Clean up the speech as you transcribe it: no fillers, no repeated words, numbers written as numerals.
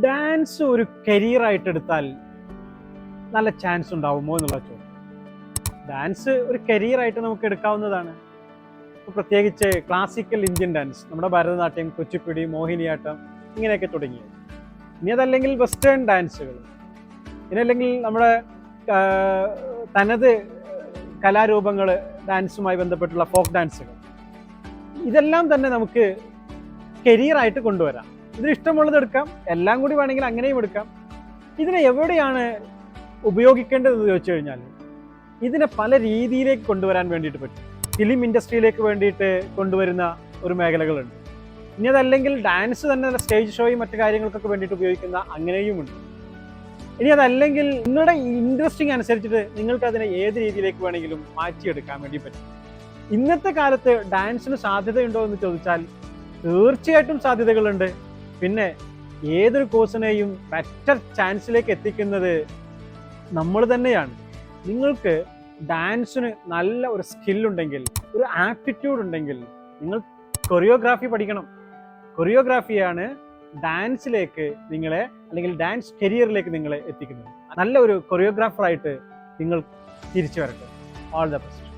Dance ഒരു കരിയറായിട്ട് എടുത്താൽ നല്ല ചാൻസ് ഉണ്ടാവുമോ എന്നുള്ള ചോദ്യം. ഡാൻസ് ഒരു കരിയറായിട്ട് നമുക്ക് എടുക്കാവുന്നതാണ്. പ്രത്യേകിച്ച് ക്ലാസിക്കൽ ഇന്ത്യൻ ഡാൻസ്, നമ്മുടെ ഭരതനാട്യം, കുച്ചിപ്പുടി, മോഹിനിയാട്ടം ഇങ്ങനെയൊക്കെ തുടങ്ങിയത്. ഇനി അതല്ലെങ്കിൽ വെസ്റ്റേൺ ഡാൻസുകൾ, ഇനി അല്ലെങ്കിൽ നമ്മുടെ തനത് കലാരൂപങ്ങൾ, ഡാൻസുമായി ബന്ധപ്പെട്ടുള്ള ഫോക്ക് ഡാൻസുകൾ, ഇതെല്ലാം തന്നെ നമുക്ക് കരിയറായിട്ട് കൊണ്ടുവരാം. ഇതിന് ഇഷ്ടമുള്ളത് എടുക്കാം, എല്ലാം കൂടി വേണമെങ്കിൽ അങ്ങനെയും എടുക്കാം. ഇതിനെ എവിടെയാണ് ഉപയോഗിക്കേണ്ടതെന്ന് ചോദിച്ചു കഴിഞ്ഞാൽ ഇതിനെ പല രീതിയിലേക്ക് കൊണ്ടുവരാൻ വേണ്ടിയിട്ട് പറ്റും. ഫിലിം ഇൻഡസ്ട്രിയിലേക്ക് വേണ്ടിയിട്ട് കൊണ്ടുവരുന്ന ഒരു മേഖലകളുണ്ട്. ഇനി അതല്ലെങ്കിൽ ഡാൻസ് തന്നെ സ്റ്റേജ് ഷോയും മറ്റു കാര്യങ്ങൾക്കൊക്കെ വേണ്ടിയിട്ട് ഉപയോഗിക്കുന്ന അങ്ങനെയുമുണ്ട്. ഇനി അതല്ലെങ്കിൽ നിങ്ങളുടെ ഇൻട്രസ്റ്റിംഗ് അനുസരിച്ചിട്ട് നിങ്ങൾക്ക് അതിനെ ഏത് രീതിയിലേക്ക് വേണമെങ്കിലും മാറ്റിയെടുക്കാൻ വേണ്ടി പറ്റും. ഇന്നത്തെ കാലത്ത് ഡാൻസിന് സാധ്യതയുണ്ടോ എന്ന് ചോദിച്ചാൽ തീർച്ചയായിട്ടും സാധ്യതകളുണ്ട്. പിന്നെ ഏതൊരു കോഴ്സിനെയും ബെറ്റർ ചാൻസിലേക്ക് എത്തിക്കുന്നത് നമ്മൾ തന്നെയാണ്. നിങ്ങൾക്ക് ഡാൻസിന് നല്ല ഒരു സ്കില്ലുണ്ടെങ്കിൽ, ഒരു ആപ്റ്റിറ്റ്യൂഡ് ഉണ്ടെങ്കിൽ നിങ്ങൾ കൊറിയോഗ്രാഫി പഠിക്കണം. കൊറിയോഗ്രാഫിയാണ് ഡാൻസിലേക്ക് നിങ്ങളെ, അല്ലെങ്കിൽ ഡാൻസ് കരിയറിലേക്ക് നിങ്ങളെ എത്തിക്കുന്നത്. നല്ല ഒരു കൊറിയോഗ്രാഫറായിട്ട് നിങ്ങൾ തിരിച്ചു വരട്ടെ. All the best.